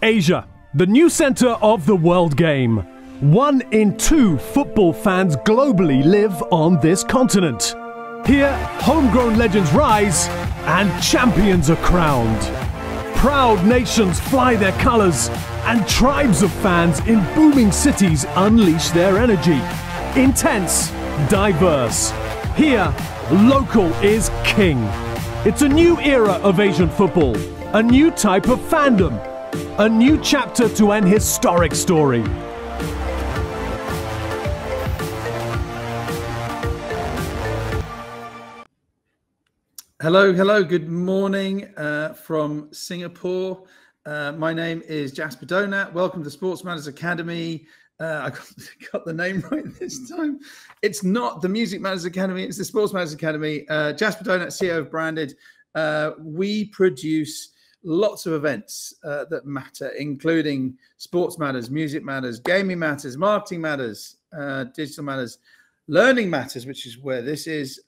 Asia, the new center of the world game. 1 in 2 football fans globally live on this continent. Here, homegrown legends rise and champions are crowned. Proud nations fly their colors and tribes of fans in booming cities unleash their energy. Intense, diverse. Here, local is king. It's a new era of Asian football, a new type of fandom, a new chapter to an historic story. Hello, good morning from Singapore. My name is Jasper Donat. Welcome to Sports Matters Academy. I got the name right this time. It's not the Music Matters Academy, it's the Sports Matters Academy. Jasper Donat, CEO of Branded. We produce lots of events that matter, including Sports Matters, Music Matters, Gaming Matters, Marketing Matters, Digital Matters, Learning Matters, which is where this is.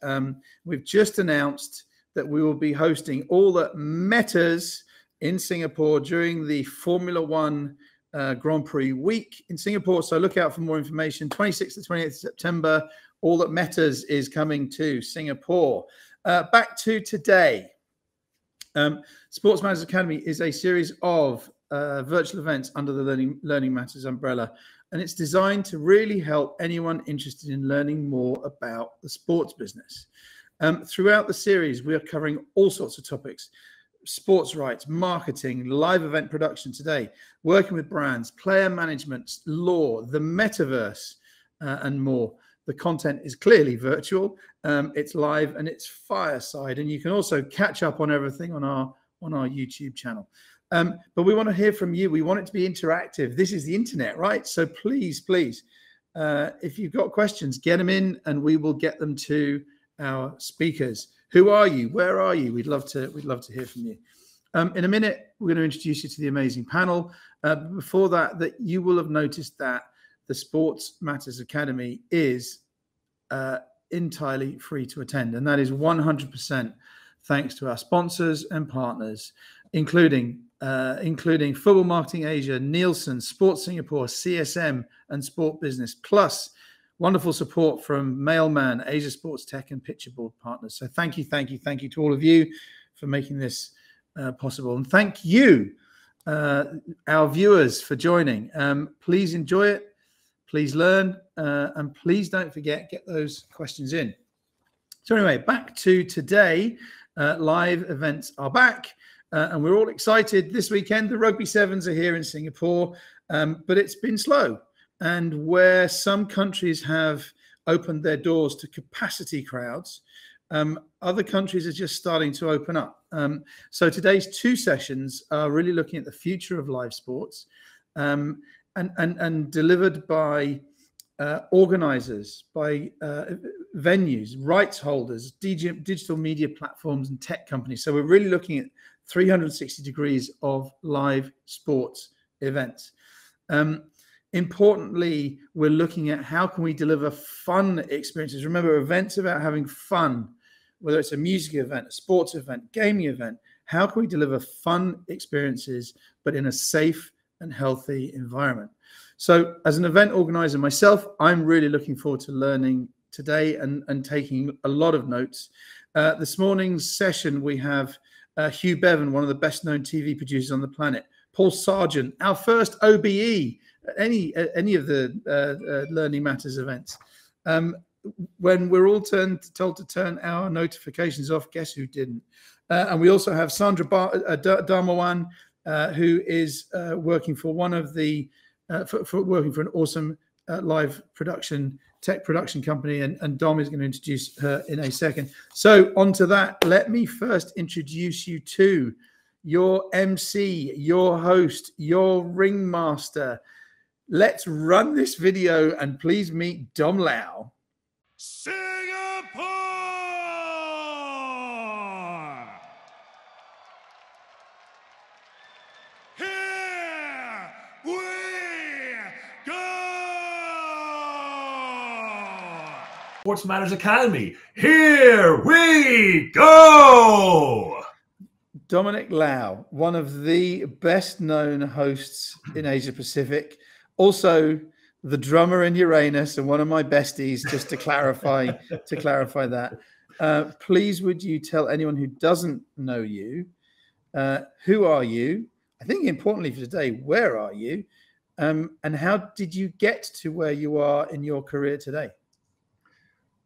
We've just announced that we will be hosting all that matters in Singapore during the Formula One Grand Prix week in Singapore. So look out for more information. 26th to 28th of September, All That Matters is coming to Singapore. Back to today. Sports Matters Academy is a series of virtual events under the Learning Matters umbrella. And it's designed to really help anyone interested in learning more about the sports business. Throughout the series, we are covering all sorts of topics: sports rights, marketing, live event production today, working with brands, player management, law, the metaverse, and more. The content is clearly virtual, it's live, and it's fireside. And you can also catch up on everything on our YouTube channel. But we want to hear from you. We want it to be interactive. This is the internet, right? So please, if you've got questions, get them in, and we will get them to our speakers. Who are you? Where are you? We'd love to hear from you. In a minute, we're going to introduce you to the amazing panel. Before that, you will have noticed that the Sports Matters Academy is entirely free to attend, and that is 100% thanks to our sponsors and partners, including Football Marketing Asia, Nielsen, Sports Singapore, CSM, and Sport Business, plus wonderful support from Mailman, Asia Sports Tech, and Pictureboard partners. So thank you to all of you for making this possible. And thank you, our viewers, for joining. Please enjoy it. Please learn. And please don't forget, get those questions in. So anyway, back to today. Live events are back. And we're all excited. This weekend, the Rugby Sevens are here in Singapore. But it's been slow. And where some countries have opened their doors to capacity crowds, other countries are just starting to open up. So today's 2 sessions are really looking at the future of live sports, and delivered by organizers, by venues, rights holders, digital media platforms, and tech companies. So we're really looking at 360 degrees of live sports events. Importantly, we're looking at how can we deliver fun experiences. Remember, events about having fun, whether it's a music event, a sports event, gaming event. How can we deliver fun experiences, but in a safe and healthy environment? So as an event organizer myself, I'm really looking forward to learning today and taking a lot of notes. This morning's session, we have Hugh Bevan, one of the best known TV producers on the planet, Paul Sargent, our first OBE, any of the Learning Matters events. When we're all told to turn our notifications off, guess who didn't? And we also have Sandra Dharmawan, who is working for one of the working for an awesome live production tech production company, and Dom is going to introduce her in a second. So onto that, let me first introduce you to your MC, your host, your ringmaster. Let's run this video and please meet Dom Lau. Singapore! Here we go! Sports Matters Academy, here we go! Dominic Lau, one of the best known hosts in Asia Pacific, also the drummer in Uranus and one of my besties, just to clarify that. Please, would you tell anyone who doesn't know you, who are you? I think importantly for today, where are you? And how did you get to where you are in your career today?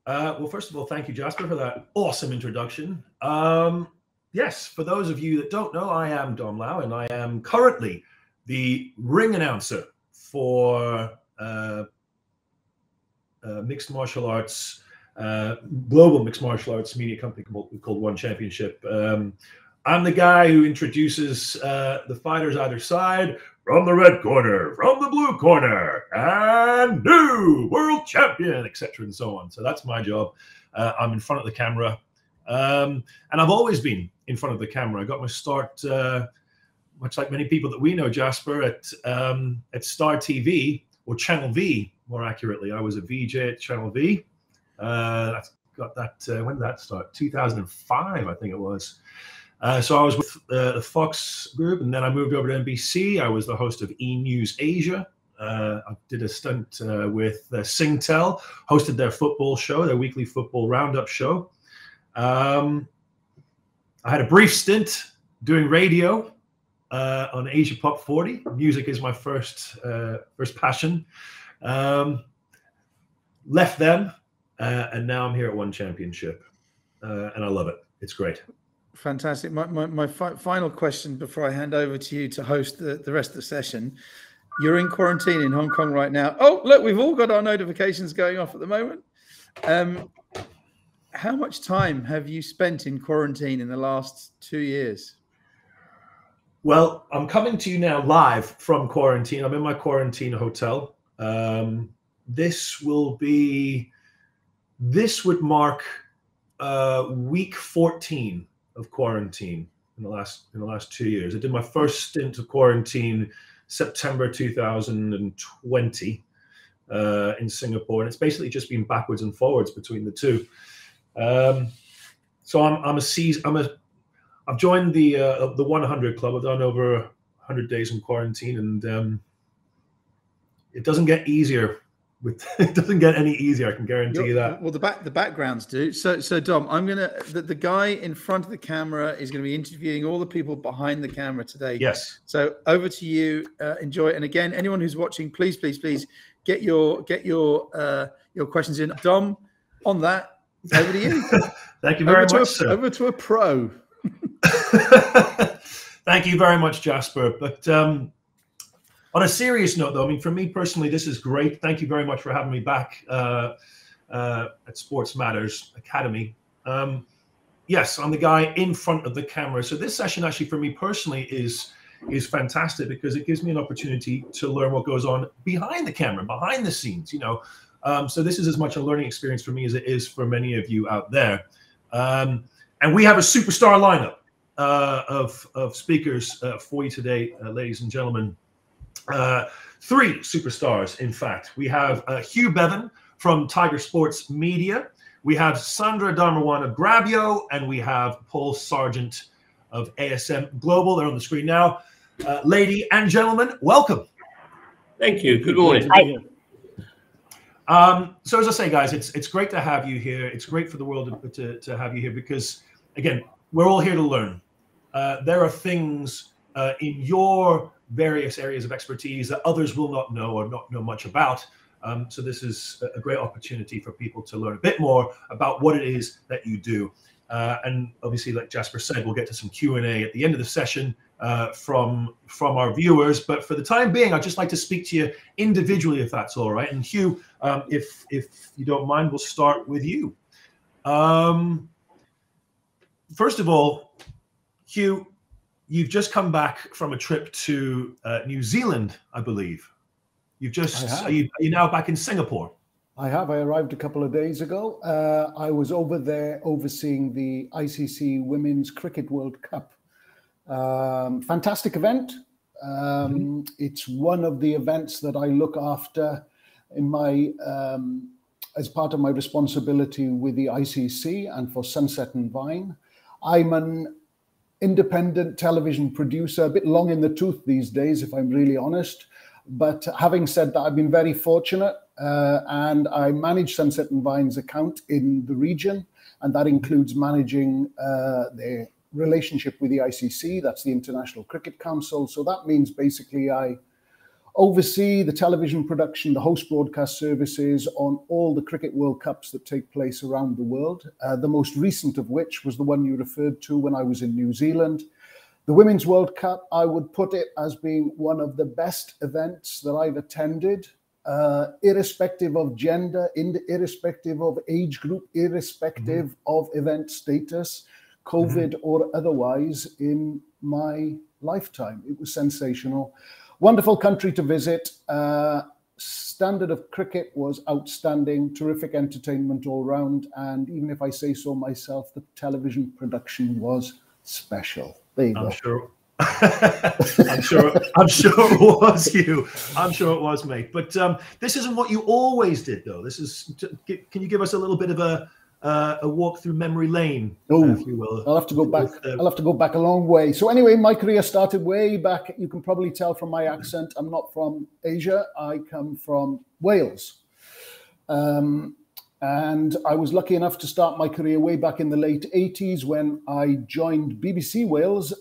Well, first of all, thank you, Jasper, for that awesome introduction. Yes, for those of you that don't know, I am Dom Lau, and I am currently the ring announcer for mixed martial arts, global mixed martial arts media company called One Championship. I'm the guy who introduces the fighters either side, from the red corner, from the blue corner, and new world champion, etc. and so on. So that's my job. I'm in front of the camera. And I've always been in front of the camera. I got my start, much like many people that we know, Jasper, at Star TV, or Channel V, more accurately. I was a VJ at Channel V. I got that, when did that start? 2005, I think it was. So I was with the Fox group, and then I moved over to NBC. I was the host of E! News Asia. I did a stunt with Singtel, hosted their football show, their weekly football roundup show. I had a brief stint doing radio on Asia Pop 40. Music is my first passion. Left them, and now I'm here at One Championship, and I love it. It's great. Fantastic. My final question before I hand over to you to host the rest of the session. You're in quarantine in Hong Kong right now. Oh, look, we've all got our notifications going off at the moment. How much time have you spent in quarantine in the last 2 years? Well, I'm coming to you now live from quarantine. I'm in my quarantine hotel. This would mark week 14 of quarantine in the last 2 years. I did my first stint of quarantine September 2020 in Singapore, and it's basically just been backwards and forwards between the two. So I've joined the 100 club. I've done over 100 days in quarantine, and it doesn't get easier. It doesn't get any easier, I can guarantee you that. Well, the backgrounds do. So Dom, the guy in front of the camera is going to be interviewing all the people behind the camera today. Yes. So over to you. Enjoy it. And again, anyone who's watching, please get your questions in. Dom, on that, over to you. Thank you very much, sir. Over to a pro. Thank you very much, Jasper. But on a serious note, though, I mean, for me personally, this is great. Thank you very much for having me back at Sports Matters Academy. Yes, I'm the guy in front of the camera. So this session actually for me personally is fantastic because it gives me an opportunity to learn what goes on behind the camera, behind the scenes, you know. So this is as much a learning experience for me as it is for many of you out there. And we have a superstar lineup of speakers for you today, ladies and gentlemen. 3 superstars, in fact. We have Hugh Bevan from Tiger Sports Media. We have Sandra Dharmawan of Grabyo, and we have Paul Sargent of ASM Global. They're on the screen now. Lady and gentlemen, welcome. Thank you. Good morning. So as I say, guys, it's great to have you here. It's great for the world to have you here because, again, we're all here to learn. There are things in your various areas of expertise that others will not know or not know much about. So this is a great opportunity for people to learn a bit more about what it is that you do. And obviously, like Jasper said, we'll get to some Q&A at the end of the session from our viewers. But for the time being, I'd just like to speak to you individually, if that's all right. And Hugh, if you don't mind, we'll start with you. First of all, Hugh, you've just come back from a trip to New Zealand, I believe. Are you now back in Singapore? I have. I arrived a couple of days ago. I was over there overseeing the ICC Women's Cricket World Cup. Fantastic event. It's one of the events that I look after in my as part of my responsibility with the ICC and for Sunset and Vine. I'm an independent television producer, a bit long in the tooth these days, if I'm really honest. But having said that, I've been very fortunate, and I manage Sunset and Vine's account in the region, and that includes managing their relationship with the ICC, that's the International Cricket Council. So that means basically I oversee the television production, the host broadcast services on all the Cricket World Cups that take place around the world, the most recent of which was the one you referred to when I was in New Zealand. The Women's World Cup, I would put it as being one of the best events that I've attended, irrespective of gender, irrespective of age group, irrespective of event status, COVID or otherwise, in my lifetime. It was sensational. Wonderful country to visit. Standard of cricket was outstanding, terrific entertainment all round. And even if I say so myself, the television production was special. There you go. I'm sure it was you. I'm sure it was, mate. But this isn't what you always did, though. This is. Can you give us a little bit of a walk through memory lane, if you will? I'll have to go back. I'll have to go back a long way. So anyway, my career started way back. You can probably tell from my accent, I'm not from Asia. I come from Wales. And I was lucky enough to start my career way back in the late 80s when I joined BBC Wales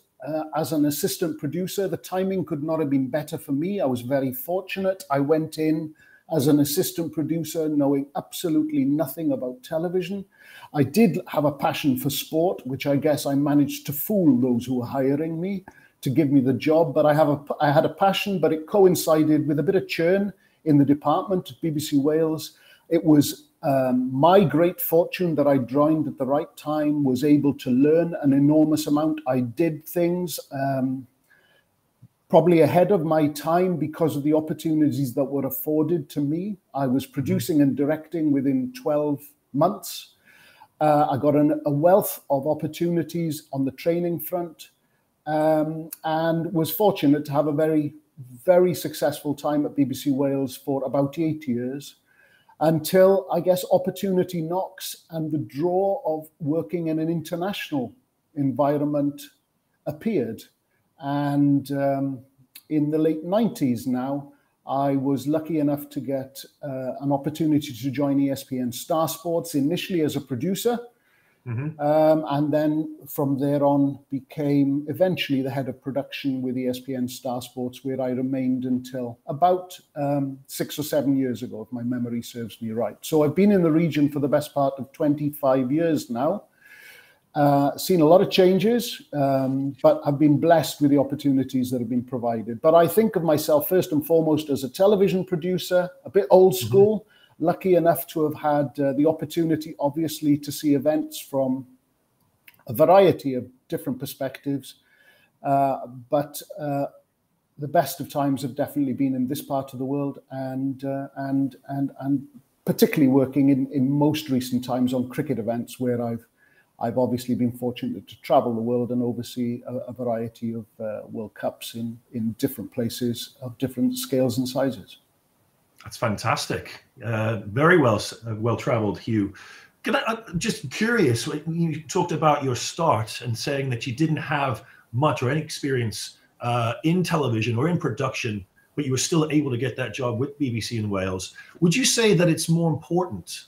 as an assistant producer. The timing could not have been better for me. I was very fortunate. I went in as an assistant producer knowing absolutely nothing about television. I did have a passion for sport, which I guess I managed to fool those who were hiring me to give me the job. But I had a passion, but it coincided with a bit of churn in the department at BBC Wales. It was my great fortune that I joined at the right time, was able to learn an enormous amount. I did things probably ahead of my time because of the opportunities that were afforded to me. I was producing and directing within 12 months. I got a wealth of opportunities on the training front, and was fortunate to have a very, very successful time at BBC Wales for about 8 years, until, I guess, opportunity knocks and the draw of working in an international environment appeared. And in the late 90s now, I was lucky enough to get an opportunity to join ESPN Star Sports, initially as a producer, and then from there on became eventually the head of production with ESPN Star Sports, where I remained until about 6 or 7 years ago, if my memory serves me right. So I've been in the region for the best part of 25 years now. Seen a lot of changes, but I've been blessed with the opportunities that have been provided. But I think of myself first and foremost as a television producer, a bit old school, lucky enough to have had the opportunity, obviously, to see events from a variety of different perspectives. But the best of times have definitely been in this part of the world, and particularly working in most recent times on cricket events, where I've obviously been fortunate to travel the world and oversee a variety of World Cups in different places of different scales and sizes. That's fantastic. Very well traveled, Hugh. I'm just curious, when you talked about your start and saying that you didn't have much or any experience in television or in production, but you were still able to get that job with BBC in Wales. Would you say that it's more important,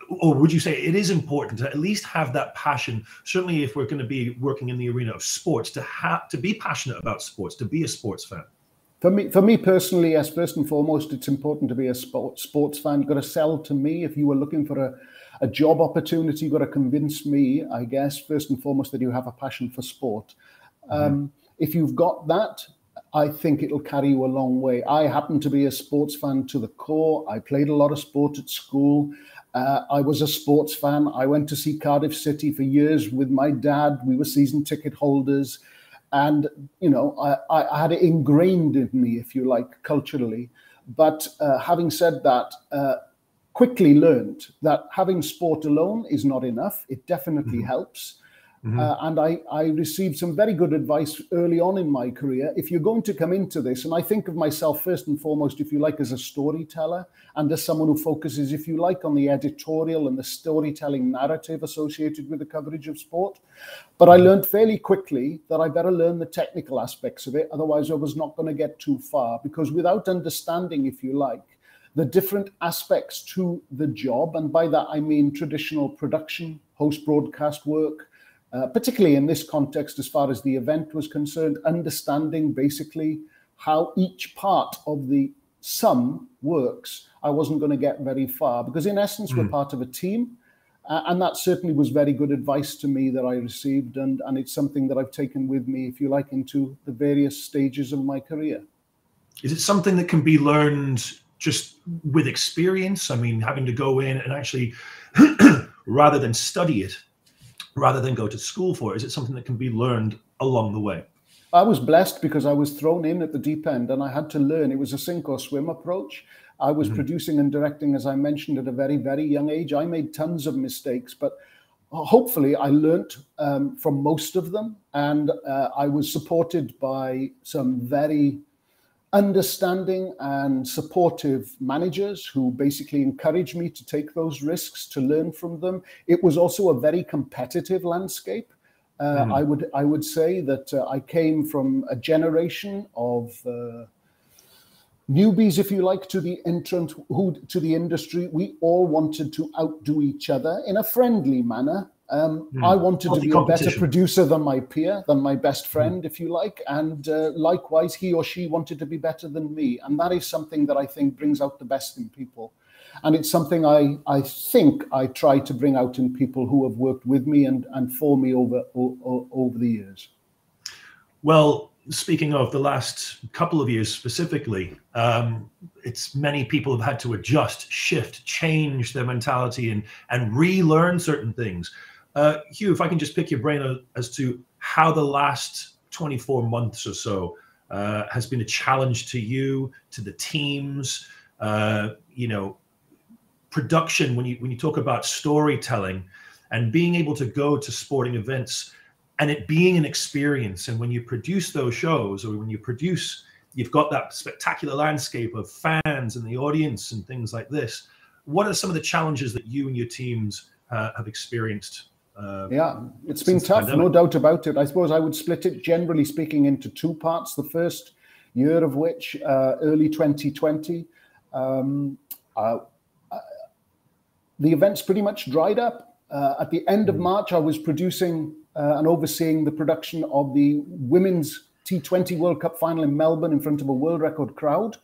or would you say it is important to at least have that passion, certainly if we're going to be working in the arena of sports, to be passionate about sports, to be a sports fan? For me personally, yes, first and foremost, it's important to be a sports fan. You've got to sell to me. If you were looking for a job opportunity, you've got to convince me, I guess, first and foremost, that you have a passion for sport. If you've got that, I think it'll carry you a long way. I happen to be a sports fan to the core. I played a lot of sport at school. I was a sports fan. I went to see Cardiff City for years with my dad. We were season ticket holders. And, you know, I had it ingrained in me, if you like, culturally. But having said that, quickly learned that having sport alone is not enough. It definitely helps. And I received some very good advice early on in my career. If you're going to come into this, and I think of myself first and foremost, if you like, as a storyteller and as someone who focuses, if you like, on the editorial and the storytelling narrative associated with the coverage of sport. But I learned fairly quickly that I better learn the technical aspects of it. Otherwise, I was not going to get too far, because without understanding, if you like, the different aspects to the job, and by that I mean traditional production, host broadcast work, particularly in this context, as far as the event was concerned, understanding basically how each part of the sum works, I wasn't going to get very far, because in essence, we're part of a team. And that certainly was very good advice to me that I received. And it's something that I've taken with me, if you like, into the various stages of my career. Is it something that can be learned just with experience? I mean, having to go in and actually, rather than study it, rather than go to school for it, is it something that can be learned along the way? I was blessed because I was thrown in at the deep end and I had to learn. It was a sink or swim approach. I was producing and directing, as I mentioned, at a very, very young age. I made tons of mistakes, but hopefully I learned from most of them. And I was supported by some very understanding and supportive managers who basically encouraged me to take those risks, to learn from them. It was also a very competitive landscape. I would say that I came from a generation of newbies, if you like, to the to the industry. We all wanted to outdo each other in a friendly manner. I wanted to be a better producer than my peer, than my best friend, if you like. And likewise, he or she wanted to be better than me. And that is something that I think brings out the best in people. And it's something I think I try to bring out in people who have worked with me and for me over the years. Well, speaking of the last couple of years specifically, it's many people have had to adjust, shift, change their mentality and relearn certain things. Hugh, if I can just pick your brain as to how the last 24 months or so has been a challenge to you, to the teams, production, when you talk about storytelling and being able to go to sporting events and it being an experience. And when you produce those shows, or when you've got that spectacular landscape of fans and the audience and things like this. What are some of the challenges that you and your teams have experienced? Yeah, it's been tough, no doubt about it. I suppose I would split it, generally speaking, into two parts. The first year of which, early 2020, the events pretty much dried up. At the end of March, I was producing and overseeing the production of the Women's T20 World Cup final in Melbourne in front of a world record crowd.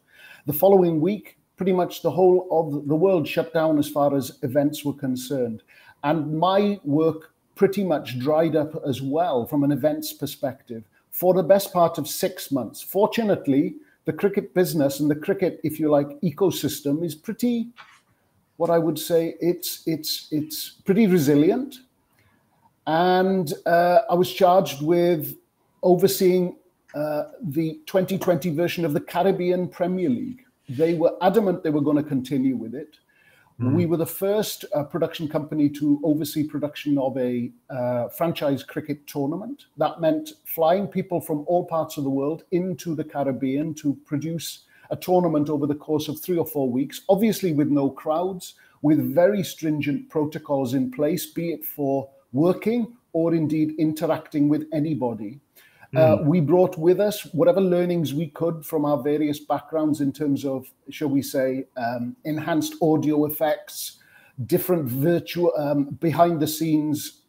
The following week, pretty much the whole of the world shut down as far as events were concerned. And my work pretty much dried up as well from an events perspective for the best part of 6 months. Fortunately, the cricket business and the cricket, if you like, ecosystem is pretty, what I would say, it's pretty resilient. And I was charged with overseeing the 2020 version of the Caribbean Premier League. They were adamant they were going to continue with it. We were the first production company to oversee production of a franchise cricket tournament. That meant flying people from all parts of the world into the Caribbean to produce a tournament over the course of 3 or 4 weeks, obviously with no crowds, with very stringent protocols in place, be it for working or indeed interacting with anybody. We brought with us whatever learnings we could from our various backgrounds in terms of, shall we say, enhanced audio effects, different virtual behind the scenes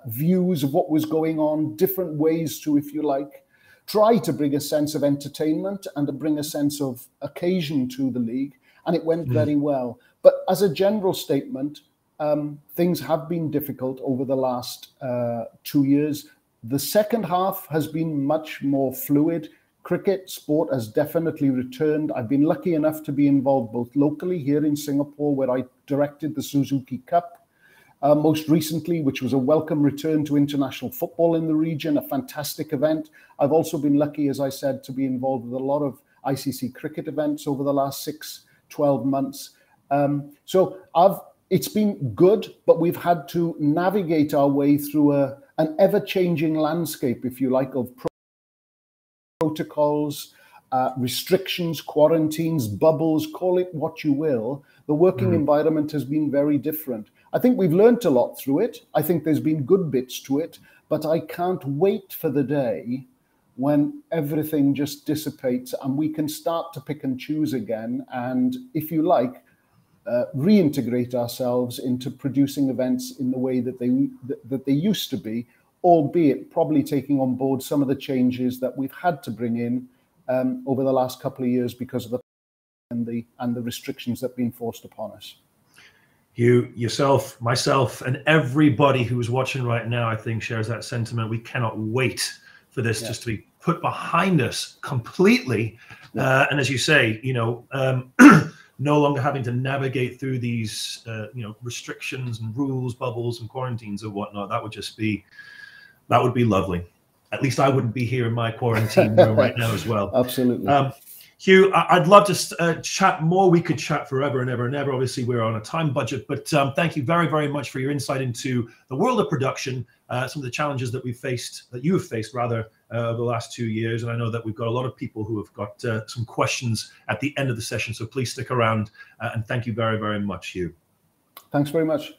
views of what was going on, different ways to, if you like, try to bring a sense of entertainment and to bring a sense of occasion to the league. And it went very well. But as a general statement, things have been difficult over the last 2 years. The second half has been much more fluid. Cricket sport has definitely returned. I've been lucky enough to be involved both locally here in Singapore, where I directed the Suzuki Cup most recently, which was a welcome return to international football in the region, a fantastic event. I've also been lucky, as I said, to be involved with a lot of ICC cricket events over the last 6-12 months. So it's been good, but we've had to navigate our way through an ever-changing landscape, if you like, of protocols, restrictions, quarantines, bubbles, call it what you will. The working environment has been very different. I think we've learned a lot through it. I think there's been good bits to it, but I can't wait for the day when everything just dissipates and we can start to pick and choose again. And if you like, reintegrate ourselves into producing events in the way that they used to be, albeit probably taking on board some of the changes that we've had to bring in over the last couple of years because of the restrictions that have been forced upon us. You, yourself, myself, and everybody who is watching right now, I think, shares that sentiment. We cannot wait for this just to be put behind us completely. And as you say, no longer having to navigate through these, restrictions and rules, bubbles and quarantines and whatnot. That would be lovely. At least I wouldn't be here in my quarantine room right now as well. Absolutely. Hugh, I'd love to chat more. We could chat forever and ever and ever. Obviously, we're on a time budget, but thank you very, very much for your insight into the world of production, some of the challenges that you have faced over the last 2 years. And I know that we've got a lot of people who have got some questions at the end of the session. So please stick around and thank you very, very much, Hugh. Thanks very much.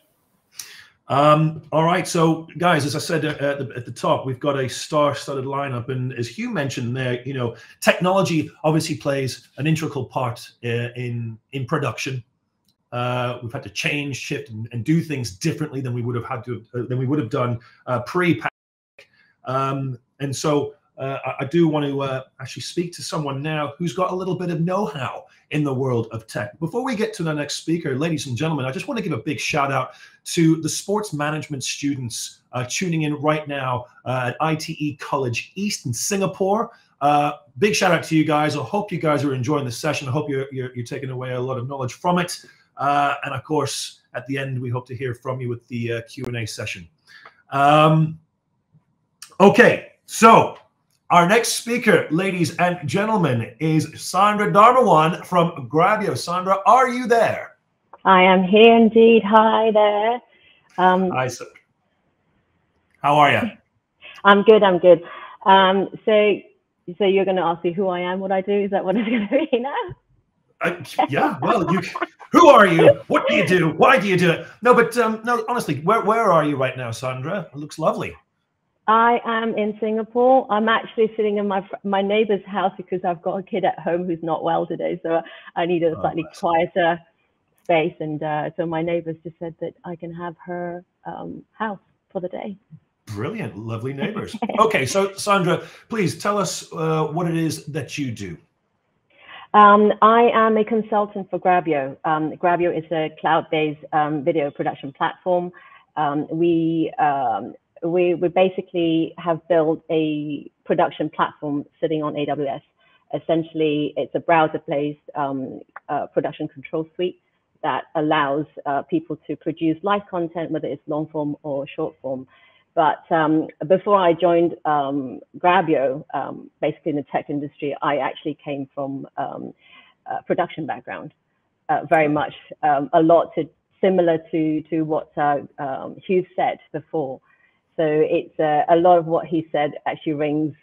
All right, so guys, as I said at the top, we've got a star-studded lineup, and as Hugh mentioned there, technology obviously plays an integral part in production. We've had to change, shift, and do things differently than we would have done pre-pandemic. And so I do want to actually speak to someone now who's got a little bit of know-how in the world of tech. Before we get to the next speaker, ladies and gentlemen, I just want to give a big shout out to the sports management students tuning in right now at ITE College East in Singapore. Big shout out to you guys. I hope you guys are enjoying the session. I hope you're taking away a lot of knowledge from it. And of course, at the end, we hope to hear from you with the Q&A session. Okay, so our next speaker, ladies and gentlemen, is Sandra Dharmawan from Grabyo. Sandra, are you there? I am here indeed. Hi there. Hi, sir. How are you? I'm good. I'm good. So you're going to ask me who I am, what I do? Is that what it's going to be now? Yeah. Well, who are you? What do you do? Why do you do it? No, but no. Honestly, where are you right now, Sandra? It looks lovely. I am in Singapore. I'm actually sitting in my neighbor's house because I've got a kid at home who's not well today, so I need a slightly quieter space. And so my neighbors just said that I can have her house for the day. Brilliant, lovely neighbors. Okay, so Sandra, please tell us what it is that you do. I am a consultant for Grabyo. Grabyo is a cloud-based video production platform. We basically have built a production platform sitting on AWS. Essentially, it's a browser-based production control suite that allows people to produce live content, whether it's long form or short form. But before I joined Grabyo, basically in the tech industry, I actually came from a production background, very much a lot similar to what Hugh said before. So it's a lot of what he said actually rings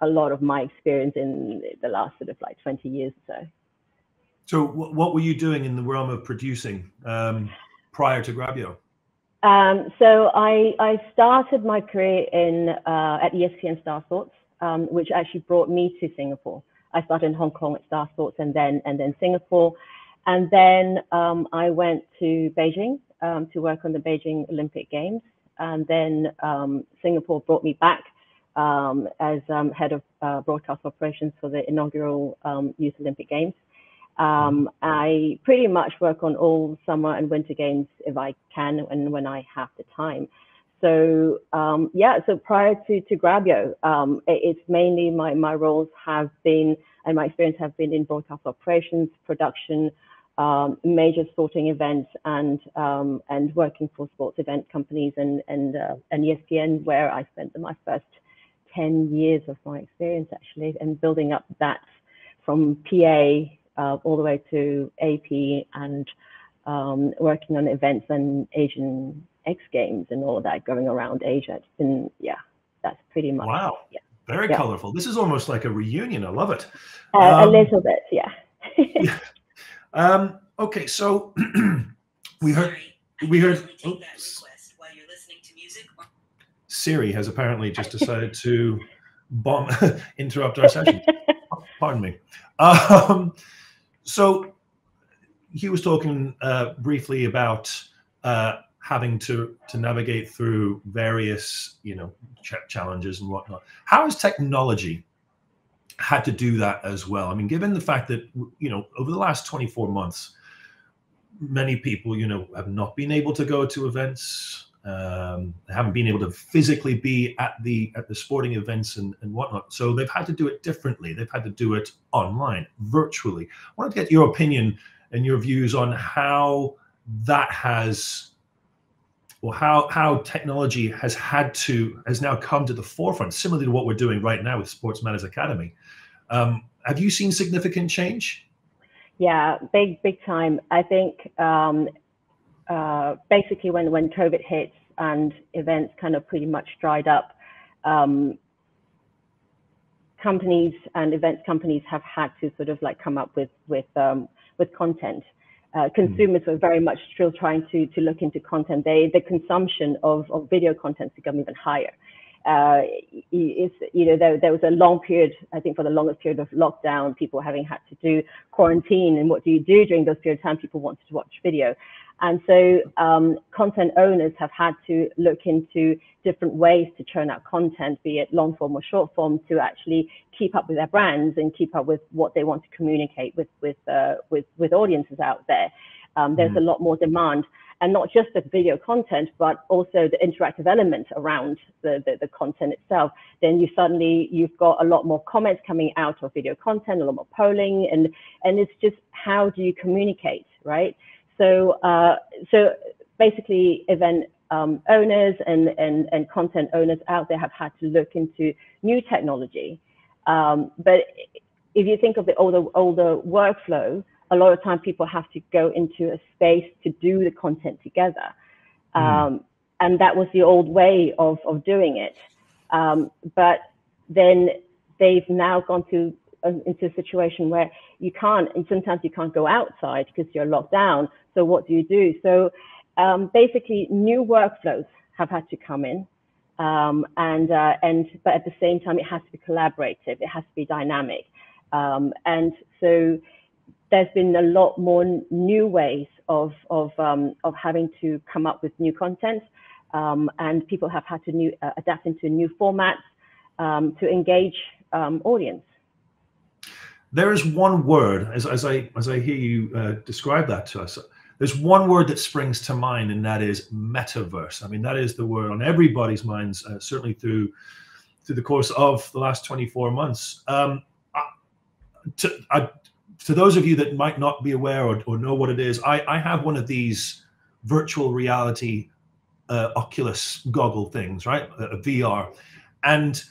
a lot of my experience in the last sort of like 20 years or so. So what were you doing in the realm of producing prior to Grabyo? So I started my career at ESPN Star Sports, which actually brought me to Singapore. I started in Hong Kong at Star Sports and then Singapore. And then I went to Beijing to work on the Beijing Olympic Games. And then Singapore brought me back as head of broadcast operations for the inaugural Youth Olympic Games. I pretty much work on all summer and winter games if I can and when I have the time. So so prior to Grabyo, it's mainly my roles have been and my experience have been in broadcast operations, production, major sporting events, and working for sports event companies and ESPN, where I spent my first 10 years of my experience actually, and building up that from PA all the way to AP and working on events and Asian X Games and all that going around Asia. It's been, yeah, that's pretty much. Wow. Yeah. Very colorful. This is almost like a reunion. I love it. A little bit, yeah. Yeah. Okay, so we heard. Oops. Siri has apparently just decided to interrupt our session. Pardon me. So he was talking briefly about having to navigate through various, challenges and whatnot. How has technology had to do that as well? I mean, given the fact that, over the last 24 months, many people, have not been able to go to events, haven't been able to physically be at the sporting events and whatnot. So they've had to do it differently. They've had to do it online, virtually. I wanted to get your opinion and your views on how that has, or how technology has now come to the forefront, similar to what we're doing right now with Sports Matters Academy. Have you seen significant change? Yeah, big time. I think basically when COVID hit and events kind of pretty much dried up, companies and events companies have had to sort of like come up with content. Consumers were very much still trying to look into content. The consumption of video content has become even higher. There was a long period, I think for the longest period of lockdown, people having had to do quarantine, and what do you do during those periods of time? People wanted to watch video. And so content owners have had to look into different ways to churn out content, be it long form or short form, to actually keep up with their brands and keep up with what they want to communicate with audiences out there. There's a lot more demand, and not just the video content, but also the interactive element around the content itself. Then you've got a lot more comments coming out of video content, a lot more polling, and it's just, how do you communicate, right? So basically event owners and content owners out there have had to look into new technology. But if you think of the older workflow, a lot of time people have to go into a space to do the content together. And that was the old way of doing it. But then they've now gone into a situation where you can't, and sometimes you can't go outside because you're locked down. So what do you do? So basically new workflows have had to come in. But at the same time, it has to be collaborative. It has to be dynamic. And so there's been a lot more new ways of having to come up with new content, and people have had to adapt into new formats to engage audience. There is one word, as I hear you describe that to us, there's one word that springs to mind, and that is metaverse. I mean, that is the word on everybody's minds, certainly through the course of the last 24 months. To those of you that might not be aware or know what it is, I have one of these virtual reality Oculus goggle things, right? A VR. And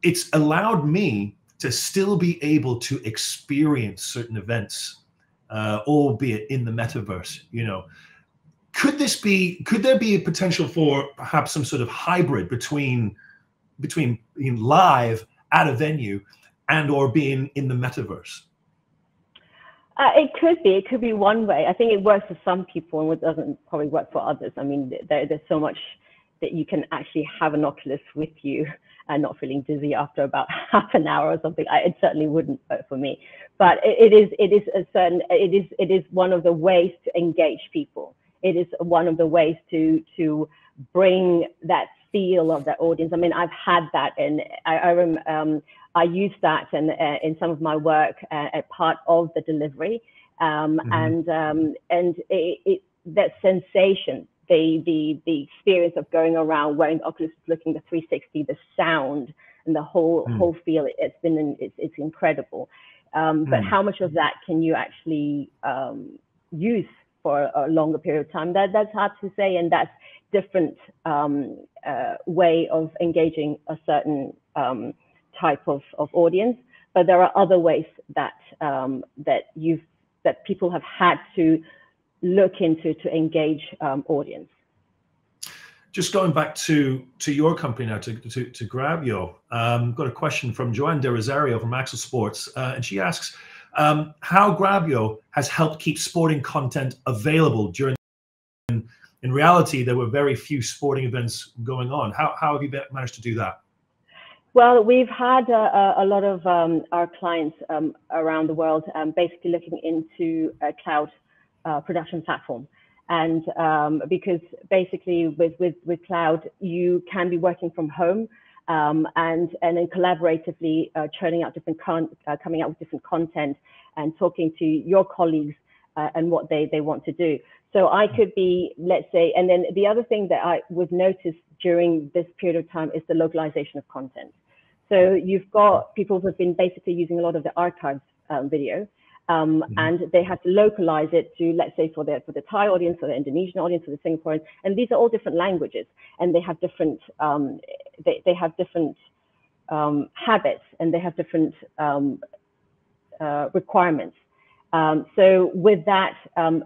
it's allowed me to still be able to experience certain events, albeit in the metaverse. Could there be a potential for perhaps some sort of hybrid between being live at a venue and or being in the metaverse? It could be one way. I think it works for some people and it doesn't probably work for others. I mean, there's so much that you can actually have an Oculus with you and not feeling dizzy after about half an hour or something. It certainly wouldn't work for me. But it is one of the ways to engage people. It is one of the ways to bring that feel of the audience. I mean, I've had that, and I use that in some of my work at part of the delivery, and that sensation, the experience of going around wearing the Oculus, looking at the 360, the sound and the whole feel. It's incredible. But how much of that can you actually use for a longer period of time? That's hard to say, and that's different way of engaging a certain type of audience. But there are other ways that that people have had to look into to engage audience. Just going back to your company now, to Grabyo, got a question from Joanne De Rosario from Axel Sports, and she asks how Grabyo has helped keep sporting content available during. In reality, there were very few sporting events going on. How have you managed to do that? Well, we've had a lot of our clients around the world basically looking into a cloud production platform. And because basically with cloud, you can be working from home and then collaboratively churning out coming out with different content and talking to your colleagues and what they want to do. So I could be, let's say, and then the other thing that I would notice during this period of time is the localization of content. So you've got people who have been basically using a lot of the archived video, and they have to localize it to, let's say, for the Thai audience, or the Indonesian audience, or the Singaporean, and these are all different languages, and they have different they have different habits, and they have different requirements. So with that,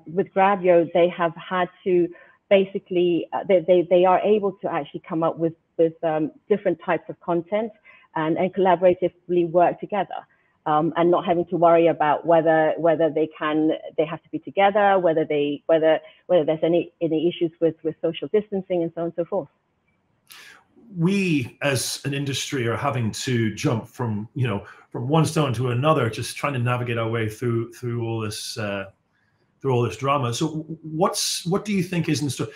with Grabyo, they have had to basically, they are able to actually come up with different types of content and collaboratively work together, and not having to worry about whether they have to be together, whether there's any issues with social distancing and so on and so forth. We as an industry are having to jump from one stone to another, just trying to navigate our way through all this drama. So what do you think is in store?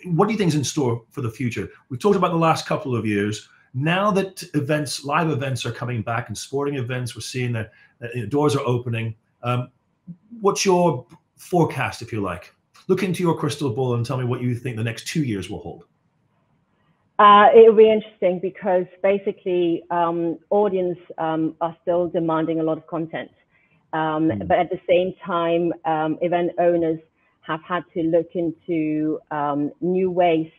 What do you think is in store for the future? We've talked about the last couple of years. Now that live events are coming back, and sporting events, we're seeing that doors are opening. What's your forecast, if you like? Look into your crystal ball and tell me what you think the next 2 years will hold. It will be interesting because basically audience are still demanding a lot of content. But at the same time, event owners have had to look into new ways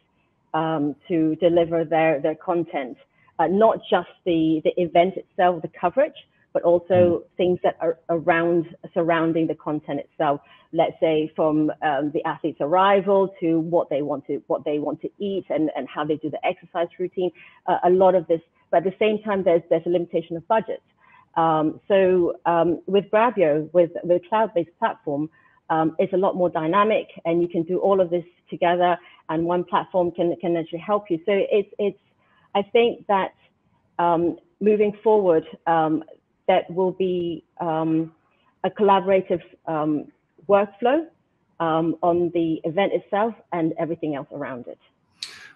to deliver their content, not just the event itself, the coverage, but also things that are surrounding the content itself. Let's say from the athlete's arrival to what they want to eat and how they do the exercise routine. A lot of this, but at the same time, there's a limitation of budget. So with Grabyo, with the cloud-based platform, it's a lot more dynamic, and you can do all of this together, and one platform can actually help you. So I think that moving forward, that will be a collaborative workflow on the event itself and everything else around it.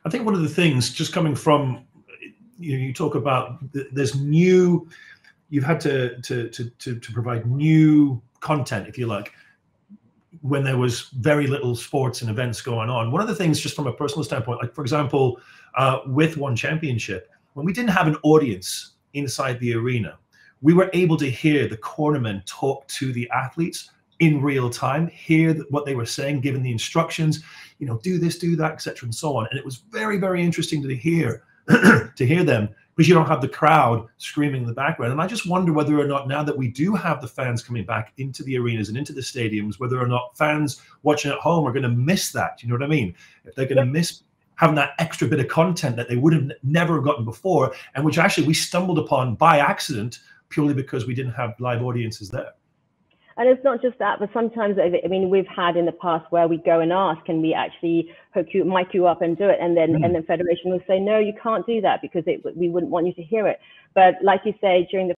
I think one of the things, just coming from, you talk about you've had to provide new content, if you like, when there was very little sports and events going on. One of the things, just from a personal standpoint, like for example, with One Championship, when we didn't have an audience inside the arena, we were able to hear the cornermen talk to the athletes in real time, hear what they were saying, given the instructions, do this, do that, etc., and so on. And it was very, very interesting to hear them, because you don't have the crowd screaming in the background. And I just wonder whether or not, now that we do have the fans coming back into the arenas and into the stadiums, whether or not fans watching at home are going to miss that. You know what I mean? If they're going to miss having that extra bit of content that they would have never gotten before, and which actually we stumbled upon by accident purely because we didn't have live audiences there. And it's not just that, but sometimes, I mean, we've had in the past where we go and ask, can we actually mic you up and do it? And then and the federation will say, no, you can't do that because we wouldn't want you to hear it. But like you say, during the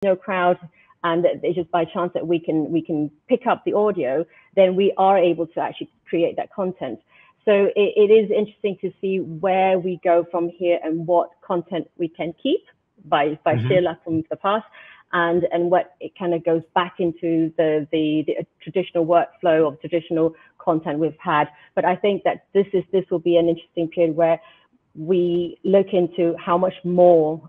no crowd, and it's just by chance that we can pick up the audio, then we are able to actually create that content. So it is interesting to see where we go from here and what content we can keep by sheer luck from the past, and what it kind of goes back into the traditional workflow of traditional content we've had. But I think that this will be an interesting period where we look into how much more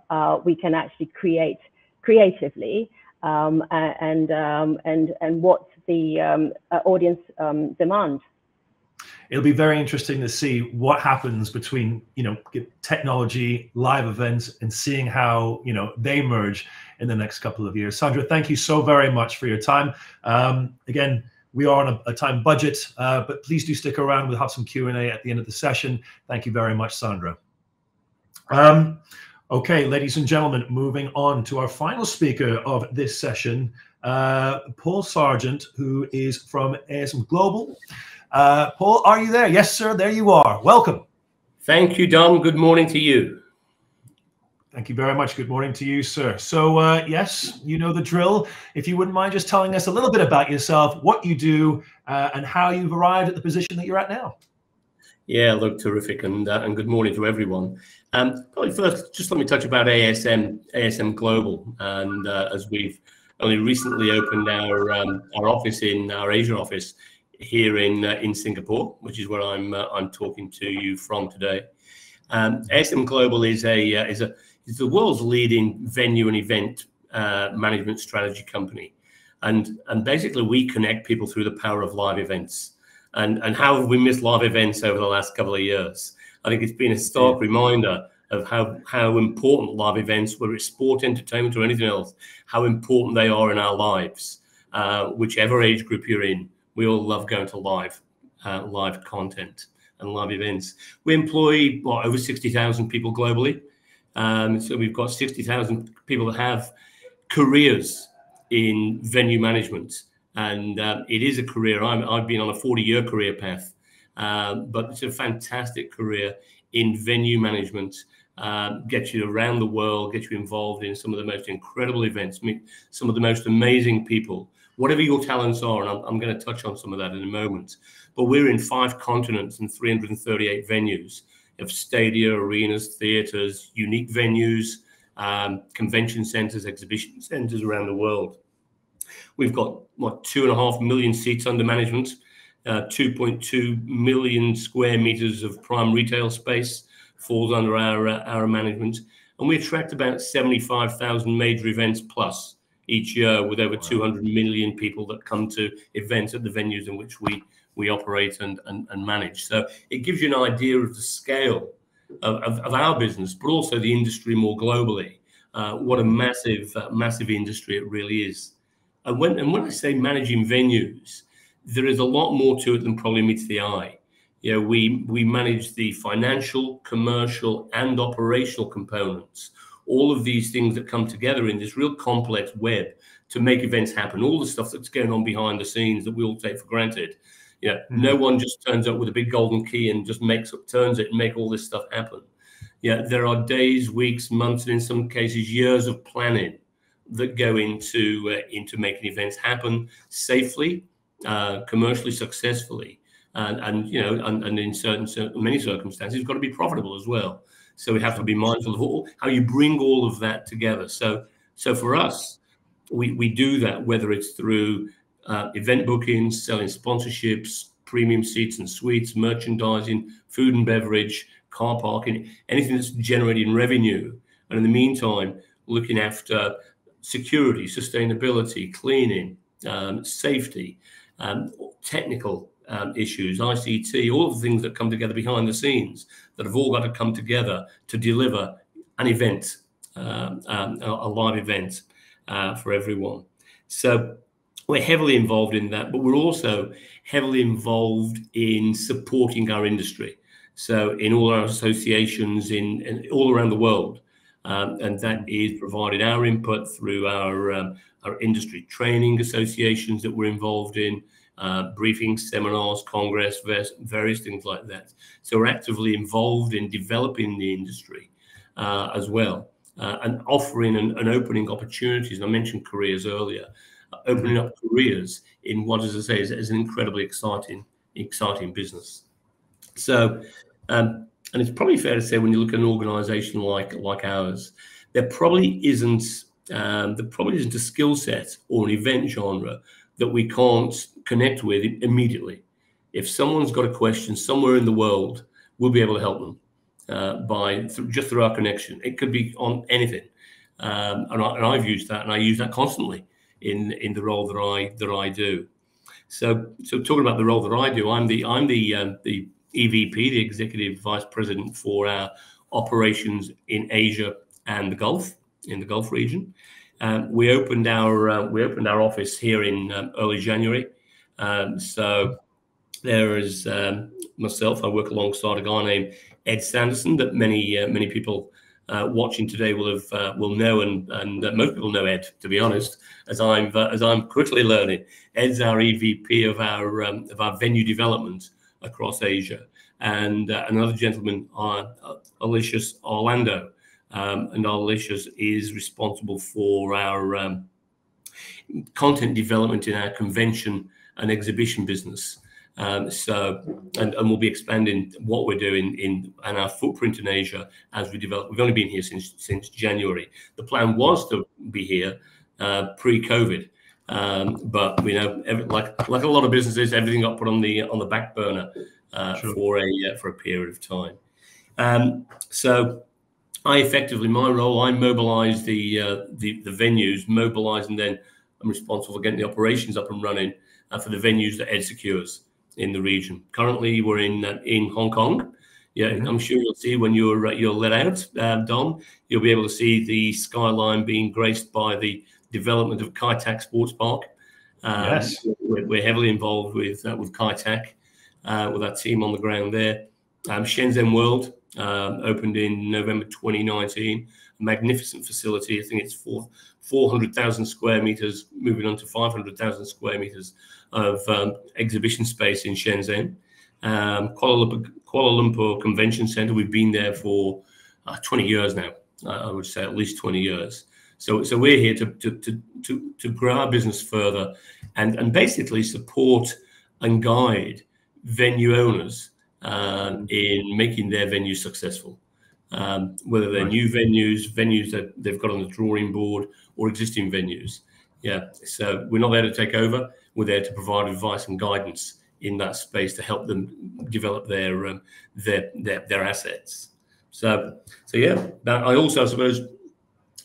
we can actually create creatively, and what the audience demands. It'll be very interesting to see what happens between, technology, live events, and seeing how, they merge in the next couple of years. Sandra, thank you so very much for your time. Again, We are on a time budget, but please do stick around. We'll have some Q&A at the end of the session. Thank you very much, Sandra. Okay, ladies and gentlemen, moving on to our final speaker of this session, Paul Sargent, who is from ASM Global. Paul, are you there? Yes, sir, there you are. Welcome. Thank you, Dom. Good morning to you. Thank you very much. Good morning to you, sir. So, yes, you know the drill. If you wouldn't mind just telling us a little bit about yourself, what you do, and how you've arrived at the position that you're at now. Yeah, look, terrific, and good morning to everyone. Probably first, just let me touch about ASM Global, and as we've only recently opened our office in our Asia office here in Singapore, which is where I'm talking to you from today. ASM Global is the world's leading venue and event management strategy company, and basically we connect people through the power of live events. And how have we missed live events over the last couple of years? I think it's been a stark reminder of how important live events, whether it's sport, entertainment, or anything else, how important they are in our lives. Whichever age group you're in, we all love going to live content and live events. We employ over 60,000 people globally. So we've got 60,000 people that have careers in venue management. And it is a career. I've been on a 40-year career path, but it's a fantastic career in venue management. Gets you around the world, gets you involved in some of the most incredible events, meet some of the most amazing people, whatever your talents are. And I'm going to touch on some of that in a moment. But we're in 5 continents and 338 venues of stadia, arenas, theaters, unique venues, convention centers, exhibition centers around the world. We've got, 2.5 million seats under management, 2.2 million square meters of prime retail space falls under our management. And we attract about 75,000 major events plus each year, with over 200 million people that come to events at the venues in which we operate and manage. So it gives you an idea of the scale of our business, but also the industry more globally. What a massive industry it really is. And when I say managing venues, there is a lot more to it than probably meets the eye. You know, we manage the financial, commercial, and operational components. All of these things that come together in this real complex web to make events happen. All the stuff that's going on behind the scenes that we all take for granted. You know, no one just turns up with a big golden key and just turns it and make all this stuff happen. Yeah, there are days, weeks, months, and in some cases years of planning that go into making events happen safely, commercially successfully, and you know, and in many circumstances, it's got to be profitable as well. So we have to be mindful of how you bring all of that together. So for us, we do that, whether it's through event bookings, selling sponsorships, premium seats and suites, merchandising, food and beverage, car parking, anything that's generating revenue. And in the meantime, looking after security, sustainability, cleaning, safety, technical issues, ICT, all of the things that come together behind the scenes that have all got to come together to deliver an event, a live event for everyone. So we're heavily involved in that, but we're also heavily involved in supporting our industry. So in all our associations in all around the world. And that is providing our input through our industry training associations that we're involved in, briefings, seminars, congress, various things like that. So we're actively involved in developing the industry as well, and offering and opening opportunities. And I mentioned careers earlier, opening up careers in what, as I say, is an incredibly exciting business. So, and it's probably fair to say when you look at an organisation like ours, there probably isn't a skill set or an event genre that we can't connect with immediately. If someone's got a question somewhere in the world, we'll be able to help them just through our connection. It could be on anything, and I've used that, and I use that constantly in the role that I do. So talking about the role that I do, I'm the EVP, the Executive Vice President for our operations in Asia and the Gulf, in the Gulf region. We opened our office here in early January. So there is myself. I work alongside a guy named Ed Sanderson that many people watching today will know, and most people know Ed, to be honest, as I'm quickly learning. Ed's our EVP of our venue development across Asia, and another gentleman, Alicius Orlando, and Alicius is responsible for our content development in our convention and exhibition business. So we'll be expanding what we're doing in our footprint in Asia as we develop. We've only been here since January. The plan was to be here pre-COVID, but we know, like a lot of businesses, everything got put on the back burner for a period of time. So my role, I mobilise the venues, mobilise, and then I'm responsible for getting the operations up and running for the venues that Ed secures in the region. Currently, we're in Hong Kong. Yeah, I'm sure you'll see when you're let out, Dom. You'll be able to see the skyline being graced by the development of Kai Tak Sports Park. Yes, we're heavily involved with Kai Tak, with our team on the ground there. Shenzhen World opened in November 2019. A magnificent facility. I think it's 400,000 square meters, moving on to 500,000 square meters of exhibition space in Shenzhen. Kuala Lumpur Convention Center, we've been there for 20 years now. I would say at least 20 years. So we're here to grow our business further and basically support and guide venue owners in making their venues successful. Whether they're new venues that they've got on the drawing board, or existing venues. Yeah, so we're not there to take over. We're there to provide advice and guidance in that space to help them develop their assets. So yeah. I also, I suppose,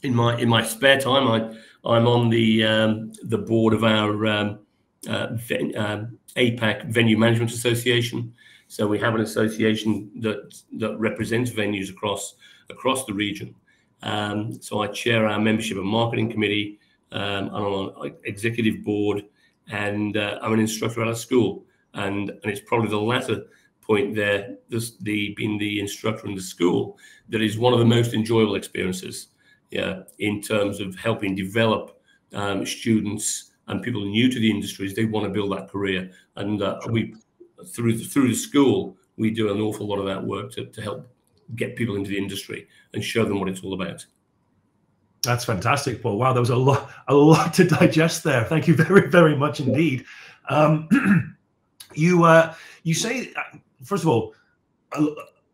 in my spare time, I'm on the board of our APAC Venue Management Association. So we have an association that represents venues across the region. So I chair our membership and marketing committee. I'm on an executive board, and I'm an instructor at a school. And it's probably the latter point there, being the instructor in the school, that is one of the most enjoyable experiences. Yeah, in terms of helping develop students and people new to the industries. They want to build that career, and we through the school we do an awful lot of that work to help get people into the industry and show them what it's all about. That's fantastic, Paul. Wow, there was a lot to digest there. Thank you very, very much indeed. You say, first of all,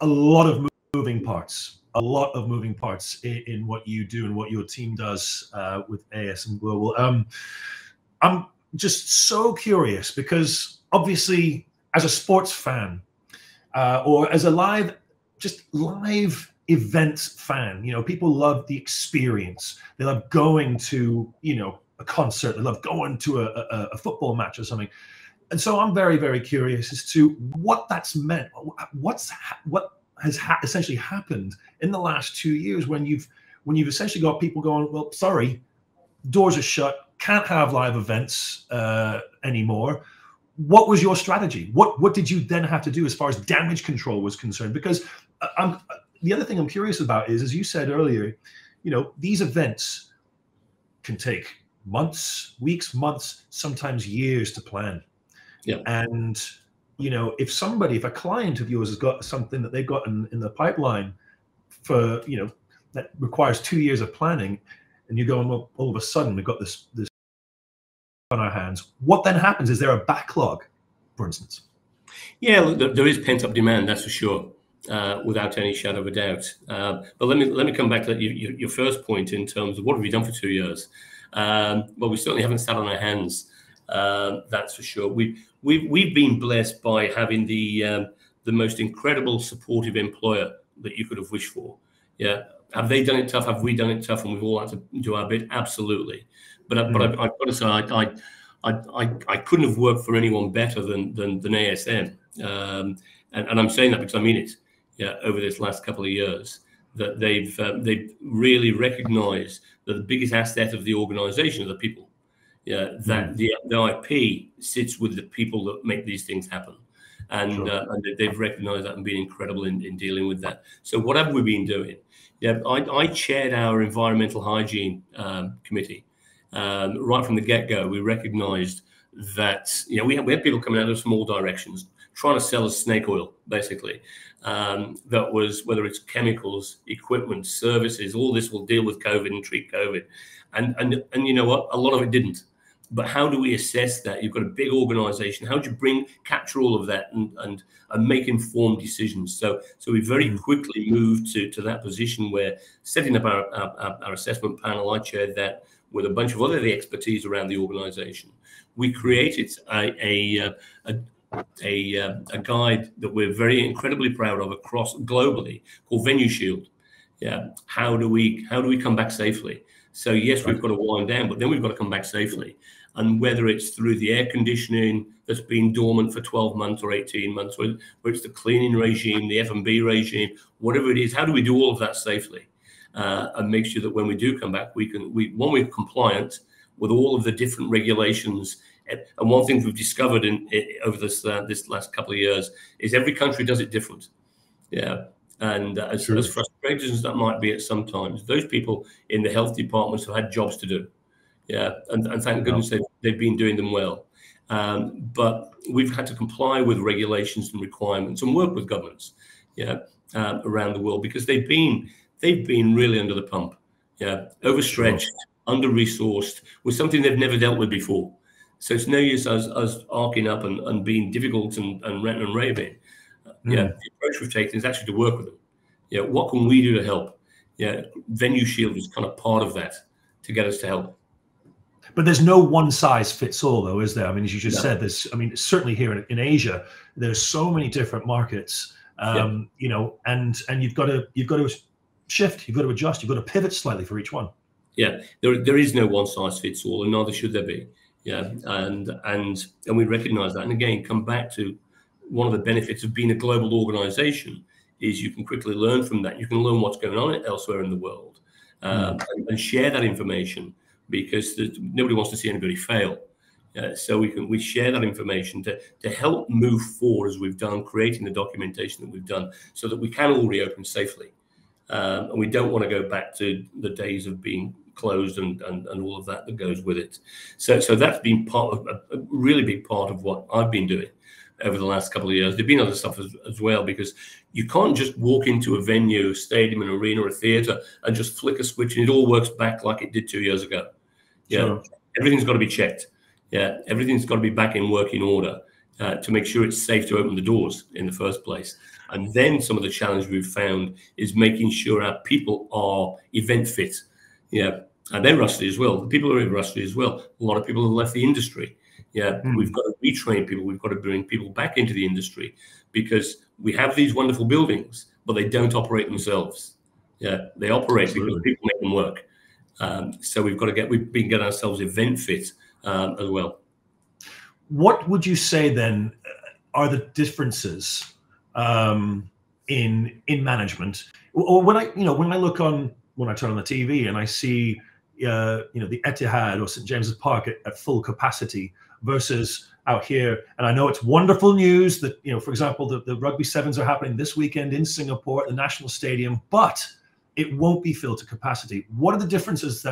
a lot of moving parts. A lot of moving parts in what you do and what your team does with ASM Global. I'm just so curious because obviously, as a sports fan or as a live events fan, people love the experience. They love going to a concert. They love going to a football match or something. And so I'm very, very curious as to what that's meant. What has essentially happened in the last 2 years when you've essentially got people going, well, sorry, doors are shut, can't have live events anymore. What was your strategy? What did you then have to do as far as damage control was concerned? Because the other thing I'm curious about is, as you said earlier, these events can take months, weeks, months, sometimes years to plan. Yeah. And if a client of yours has got something that they've got in the pipeline for, that requires 2 years of planning, and you're going, well, all of a sudden we've got this on our hands. What then happens? Is there a backlog, for instance? Yeah, look, there is pent-up demand, that's for sure, without any shadow of a doubt. But let me come back to your first point in terms of what have we done for 2 years. Well, we certainly haven't sat on our hands. That's for sure. We've been blessed by having the most incredible supportive employer that you could have wished for. Yeah, have they done it tough? Have we done it tough? And we've all had to do our bit. Absolutely. But I've got to say, I couldn't have worked for anyone better than ASM. And I'm saying that because I mean it. Yeah, over this last couple of years, that they've really recognised that the biggest asset of the organisation are the people. Yeah, that the IP sits with the people that make these things happen. And they've recognized that and been incredible in dealing with that. So what have we been doing? Yeah, I chaired our environmental hygiene committee. Right from the get-go, we recognized that, you know, we had people coming out of from all directions, trying to sell us snake oil, basically. That was, whether it's chemicals, equipment, services, all this will deal with COVID and treat COVID. And you know what? A lot of it didn't. But how do we assess that? You've got a big organization. How do you capture all of that and make informed decisions? So we very quickly moved to that position where, setting up our assessment panel, I chaired that with a bunch of other expertise around the organization. We created a guide that we're very incredibly proud of across globally, called Venue Shield. Yeah, how do we come back safely? So yes, we've got to wind down, but then we've got to come back safely. And whether it's through the air conditioning that's been dormant for 12 months or 18 months, whether it's the cleaning regime, the F&B regime, whatever it is, how do we do all of that safely and make sure that when we do come back, we're compliant with all of the different regulations. And one thing we've discovered over this last couple of years is every country does it different. Yeah. And as frustrating as that might be at some times, those people in the health departments have had jobs to do. Yeah, and thank goodness they've been doing them well. But we've had to comply with regulations and requirements and work with governments, around the world, because they've been really under the pump, overstretched, under-resourced, with something they've never dealt with before. So it's no use us arcing up and being difficult and ranting and raving. The approach we've taken is actually to work with them. Yeah, what can we do to help? Yeah, Venue Shield is kind of part of that to get us to help. But there's no one size fits all, though, is there? I mean, as you just said, certainly here in Asia, there's so many different markets, you know, and you've got to shift, you've got to adjust, you've got to pivot slightly for each one. Yeah, there is no one size fits all, and neither should there be. Yeah, and we recognise that. And again, come back to one of the benefits of being a global organisation is you can quickly learn from that. You can learn what's going on elsewhere in the world and share that information, because nobody wants to see anybody fail. So we share that information to help move forward, as we've done, creating the documentation that we've done, so that we can all reopen safely. And we don't want to go back to the days of being closed and all of that goes with it. So that's been part of a really big part of what I've been doing over the last couple of years. There've been other stuff as well, because you can't just walk into a venue, a stadium, an arena, or a theatre and just flick a switch and it all works back like it did 2 years ago. Everything's got to be checked. Everything's got to be back in working order to make sure it's safe to open the doors in the first place. And then some of the challenge we've found is making sure our people are event fit. And they're rusty as well. The people are rusty as well. A lot of people have left the industry. We've got to retrain people. We've got to bring people back into the industry, because we have these wonderful buildings, but they don't operate themselves. They operate because people make them work. So we've been getting ourselves event fit as well. What would you say then are the differences in management? Or when I turn on the TV and I see the Etihad or St James's Park at full capacity versus out here, and I know it's wonderful news that, for example, the rugby sevens are happening this weekend in Singapore at the National Stadium, but it won't be filled to capacity. What are the differences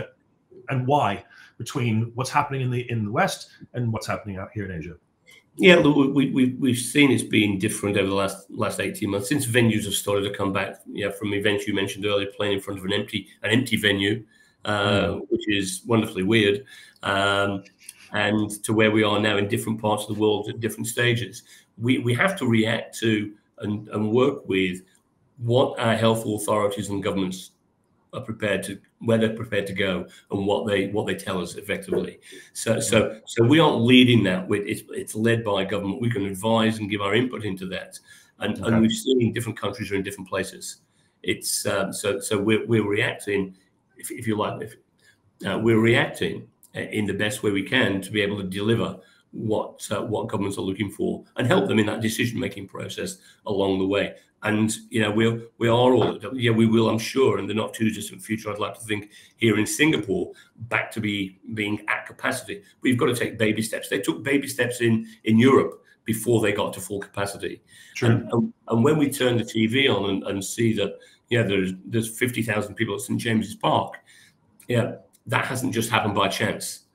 and why between what's happening in the West and what's happening out here in Asia? Yeah, look, we've seen it's been different over the last 18 months since venues have started to come back. From events you mentioned earlier, playing in front of an empty venue, which is wonderfully weird, and to where we are now in different parts of the world at different stages. We have to react to and work with what our health authorities and governments are where they're prepared to go, and what they tell us effectively. So we aren't leading that. It's led by government. We can advise and give our input into that, and we've seen different countries are in different places. It's so we're reacting, if you like, we're reacting in the best way we can to be able to deliver what governments are looking for and help them in that decision-making process along the way. And we are all, we will, I'm sure, in the not too distant future, I'd like to think, here in Singapore, back to being at capacity. We've got to take baby steps. They took baby steps in Europe before they got to full capacity. And when we turn the TV on and see that, there's 50,000 people at St. James's Park, that hasn't just happened by chance.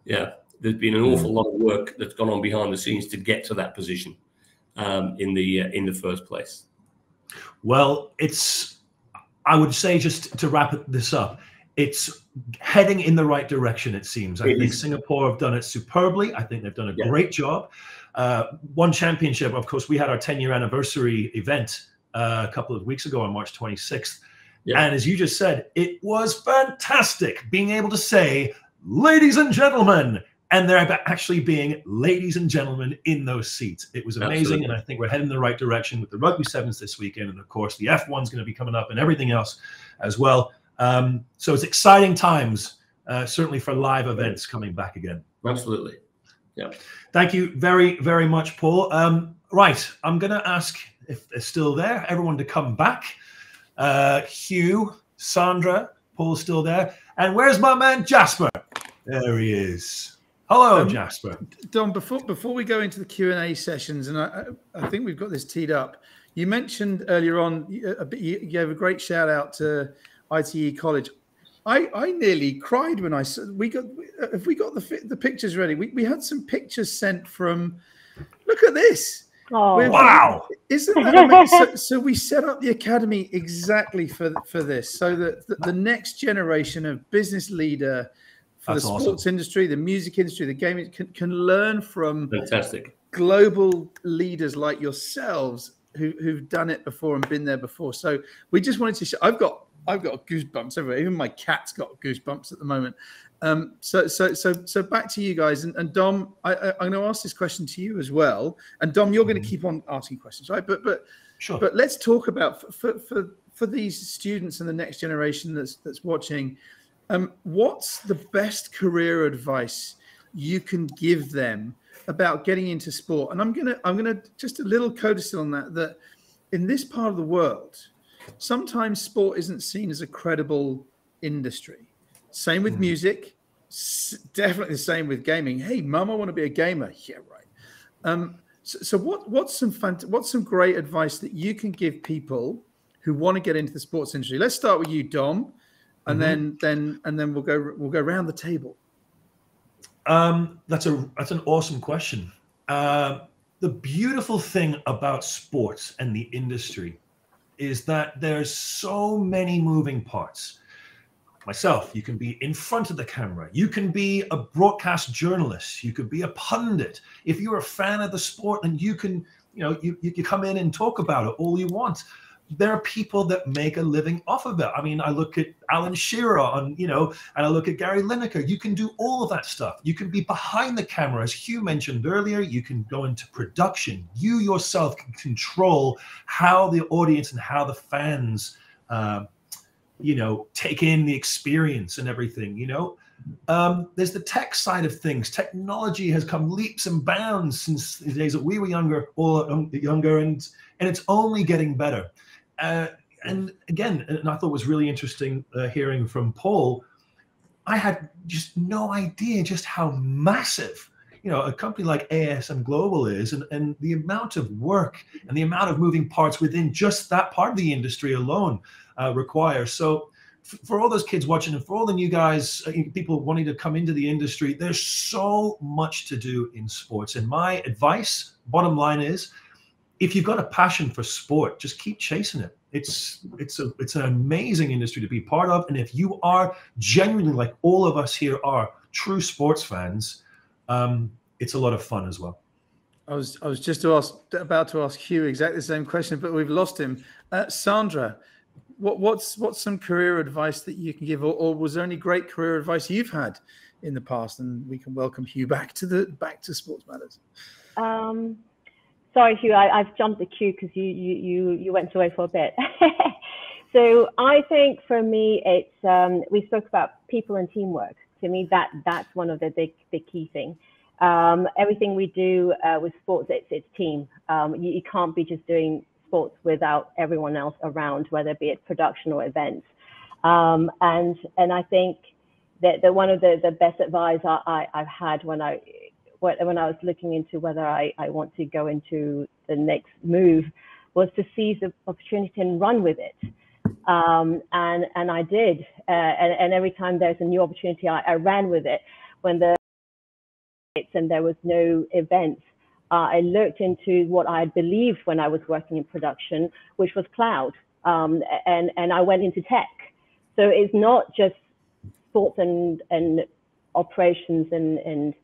There's been an awful lot of work that's gone on behind the scenes to get to that position in the first place. Well, I would say, just to wrap this up, it's heading in the right direction, it seems. I think Singapore have done it superbly. I think they've done a great job. One Championship, of course, we had our 10-year anniversary event a couple of weeks ago on March 26th. And as you just said, it was fantastic being able to say, ladies and gentlemen, and there actually being ladies and gentlemen in those seats. It was amazing. Absolutely. And I think we're heading in the right direction with the Rugby Sevens this weekend. And of course, the F1's going to be coming up and everything else as well. So it's exciting times, certainly for live events coming back again. Absolutely. Yeah. Thank you very, very much, Paul. Right. I'm going to ask, if they're still there, everyone to come back. Hugh, Sandra, Paul's still there. And where's my man, Jasper? There he is. Hello, Jasper. Dom, before we go into the Q&A sessions, and I think we've got this teed up, you mentioned earlier on, you gave a great shout out to ITE College. I nearly cried when I saw, we got the pictures ready. We had some pictures sent from, look at this. Oh, wow. Isn't that amazing? So we set up the academy exactly for this, so that the next generation of business leader for the sports industry, the music industry, the gaming can learn from global leaders like yourselves who've done it before and been there before. So we just wanted to show, I've got goosebumps everywhere. Even my cat's got goosebumps at the moment. So back to you guys, and Dom, I'm going to ask this question to you as well. And Dom, you're going to keep on asking questions, right? But sure. But let's talk about for these students and the next generation that's watching. What's the best career advice you can give them about getting into sport? And I'm gonna just a little codicil on that in this part of the world, sometimes sport isn't seen as a credible industry. Same with music, definitely the same with gaming. Hey, mum, I want to be a gamer. Yeah, right. So what's some great advice that you can give people who want to get into the sports industry? Let's start with you, Dom. And then we'll go around the table. That's an awesome question. The beautiful thing about sports and the industry is that there's so many moving parts. Myself, you can be in front of the camera. You can be a broadcast journalist. You could be a pundit. If you're a fan of the sport, then you can, you come in and talk about it all you want. There are people that make a living off of it. I mean, I look at Alan Shearer and I look at Gary Lineker. You can do all of that stuff. You can be behind the camera. As Hugh mentioned earlier, you can go into production. You yourself can control how the audience and how the fans, take in the experience and everything, There's the tech side of things. Technology has come leaps and bounds since the days that we were younger, and it's only getting better. And again, and I thought it was really interesting hearing from Paul, I had just no idea just how massive, a company like ASM Global is, and the amount of work and the amount of moving parts within just that part of the industry alone requires. So for all those kids watching and for all the new guys, people wanting to come into the industry, there's so much to do in sports. And my advice, bottom line is, if you've got a passion for sport, just keep chasing it. It's an amazing industry to be part of. And if you are genuinely, like all of us here are, true sports fans, it's a lot of fun as well. I was just about to ask Hugh exactly the same question, but we've lost him. Sandra, what's some career advice that you can give, or was there any great career advice you've had in the past? And we can welcome Hugh back to Sports Matters. Sorry, Hugh, I've jumped the queue because you went away for a bit. So I think for me, it's we spoke about people and teamwork. To me, that's one of the big key things. Everything we do with sports, it's team. You can't be just doing sports without everyone else around, whether it be at production or events. And I think one of the best advice I've had when I was looking into whether I want to go into the next move was to seize the opportunity and run with it. And I did. And every time there's a new opportunity, I ran with it. When there was no events, I looked into what I believed when I was working in production, which was cloud. And I went into tech. So it's not just sports and operations and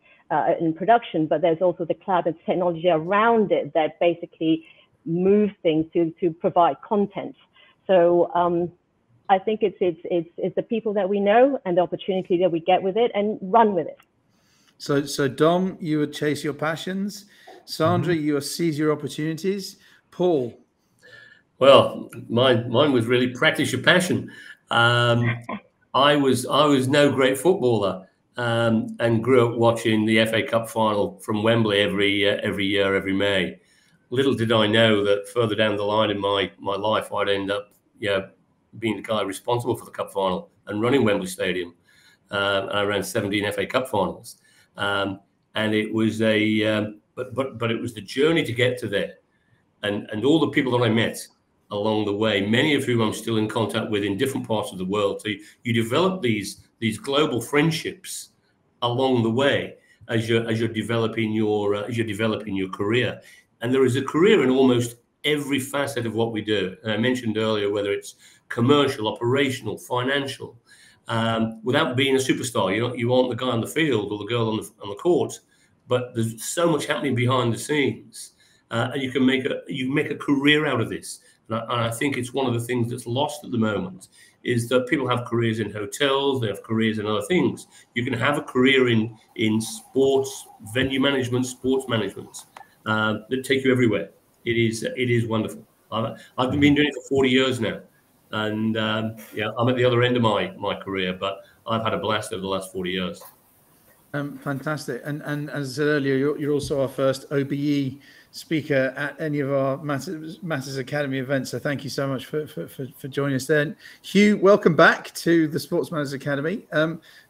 in production, but there's also the cloud and technology around it that basically moves things to provide content. So I think it's the people that we know and the opportunity that we get with it and run with it. So Dom, you would chase your passions. Sandra, you would seize your opportunities. Paul. Well, mine was really practice your passion. I was no great footballer, and grew up watching the FA Cup final from Wembley every year, every May. Little did I know that further down the line in my life, I'd end up being the guy responsible for the cup final and running Wembley Stadium. And I ran 17 FA Cup finals, and it was but it was the journey to get to there, and all the people that I met along the way, many of whom I'm still in contact with in different parts of the world. So you develop these global friendships along the way as you're developing your career. And there is a career in almost every facet of what we do. And I mentioned earlier, whether it's commercial, operational, financial, without being a superstar. You aren't the guy on the field or the girl on the court, but there's so much happening behind the scenes, and you can make a career out of this. And I think it's one of the things that's lost at the moment is that people have careers in hotels, they have careers in other things. You can have a career in sports, venue management, sports management, that take you everywhere. It is wonderful. I've been doing it for 40 years now, and I'm at the other end of my career, but I've had a blast over the last 40 years. Fantastic. And as I said earlier, you're also our first OBE speaker at any of our Matters Academy events. So thank you so much for joining us there. Hugh, welcome back to the Sports Matters Academy.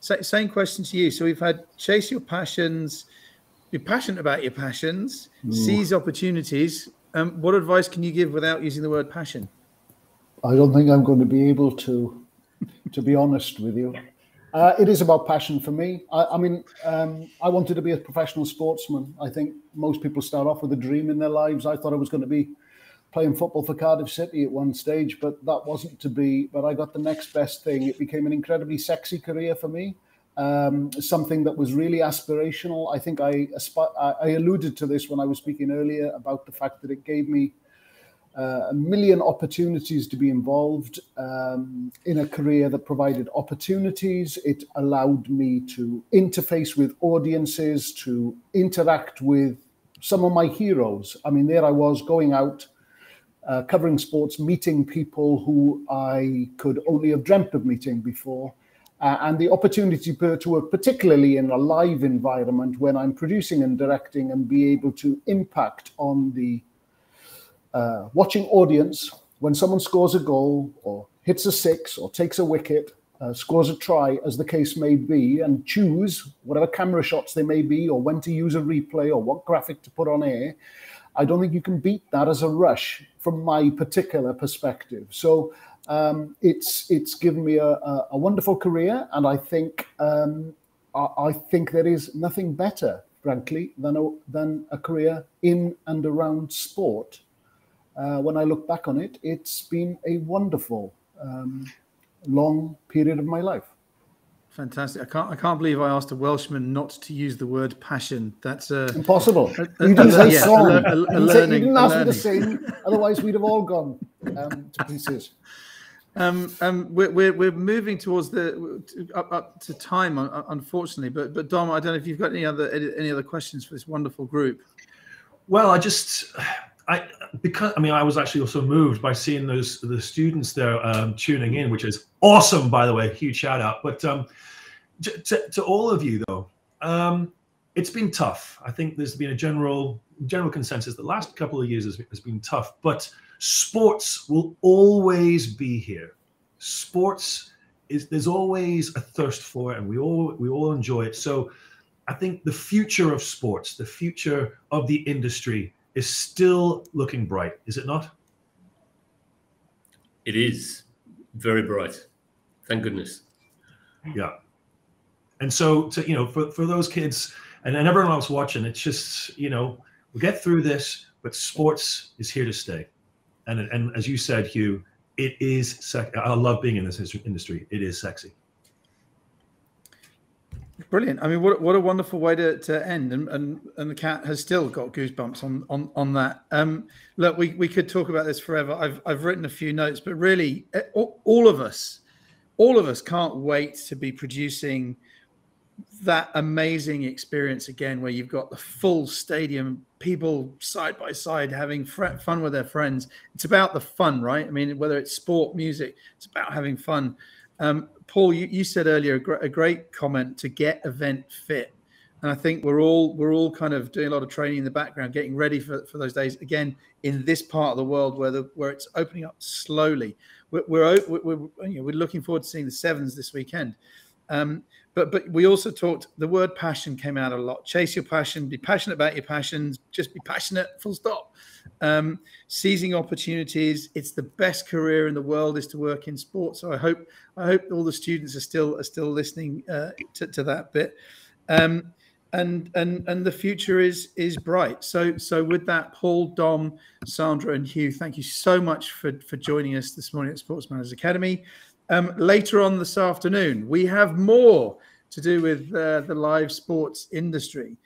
Same question to you. So we've had chase your passions, be passionate about your passions, seize opportunities. What advice can you give without using the word passion? I don't think I'm going to be able to be honest with you. It is about passion for me. I mean, I wanted to be a professional sportsman. I think most people start off with a dream in their lives. I thought I was going to be playing football for Cardiff City at one stage, but that wasn't to be. But I got the next best thing. It became an incredibly sexy career for me, something that was really aspirational. I think I alluded to this when I was speaking earlier about the fact that it gave me a million opportunities to be involved in a career that provided opportunities. It allowed me to interface with audiences, to interact with some of my heroes. I mean, there I was going out, covering sports, meeting people who I could only have dreamt of meeting before. And the opportunity to work, particularly in a live environment when I'm producing and directing, and be able to impact on the watching audience when someone scores a goal or hits a six or takes a wicket, scores a try, as the case may be, and choose whatever camera shots they may be, or when to use a replay, or what graphic to put on air. I don't think you can beat that as a rush from my particular perspective. So it's given me a wonderful career, and I think there is nothing better, frankly, than a career in and around sport. When I look back on it, it's been a wonderful, long period of my life. Fantastic. I can't believe I asked a Welshman not to use the word passion. That's impossible. You didn't say song. You didn't ask me to sing. Otherwise, we'd have all gone to pieces. We're moving towards up to time, unfortunately. But Dom, I don't know if you've got any other questions for this wonderful group. Well, I was actually also moved by seeing the students there tuning in, which is awesome, by the way. Huge shout out. But to all of you though, it's been tough. I think there's been a general consensus. The last couple of years has been tough, but sports will always be here. Sports there's always a thirst for it, and we all enjoy it. So I think the future of sports, the future of the industry is still looking bright, is it not? It is very bright. Thank goodness. Yeah. And so, for those kids and everyone else watching, it's just, we'll get through this, but sports is here to stay. And as you said, Hugh, it is I love being in this industry. It is sexy. Brilliant. I mean, what a wonderful way to end. And the cat has still got goosebumps on that. Look, we could talk about this forever. I've written a few notes, but really, all of us can't wait to be producing that amazing experience again, where you've got the full stadium, people side by side having fun with their friends. It's about the fun, right? I mean, whether it's sport, music, it's about having fun. Paul, you said earlier a great comment to get event fit, and I think we're all kind of doing a lot of training in the background, getting ready for those days again in this part of the world where it's opening up slowly. We're looking forward to seeing the sevens this weekend. But we also talked, the word passion came out a lot. Chase your passion, be passionate about your passions, just be passionate, full stop. Seizing opportunities. It's the best career in the world is to work in sports. So I hope all the students are still listening to that bit. And the future is bright. So with that, Paul, Dom, Sandra, and Hugh, thank you so much for joining us this morning at Sports Managers Academy. Later on this afternoon, we have more to do with the live sports industry.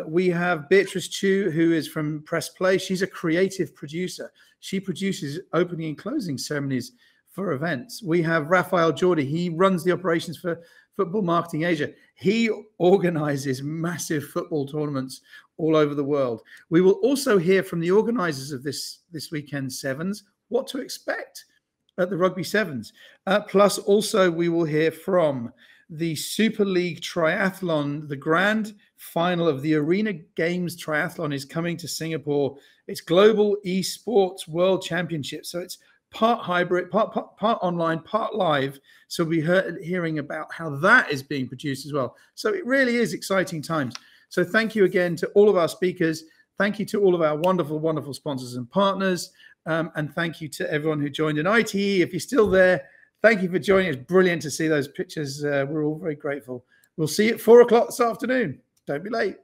We have Beatrice Chu, who is from Press Play. She's a creative producer. She produces opening and closing ceremonies for events. We have Raphael Jordi. He runs the operations for Football Marketing Asia. He organizes massive football tournaments all over the world. We will also hear from the organizers of this weekend's sevens, what to expect at the Rugby Sevens. Plus, also, we will hear from the Super League Triathlon. The grand final of the Arena Games Triathlon is coming to Singapore. It's Global Esports World Championship. So it's part hybrid, part online, part live. So we'll be hearing about how that is being produced as well. So it really is exciting times. So thank you again to all of our speakers. Thank you to all of our wonderful, wonderful sponsors and partners. And thank you to everyone who joined in ITE. If you're still there, thank you for joining. It's brilliant to see those pictures. We're all very grateful. We'll see you at 4 o'clock this afternoon. Don't be late.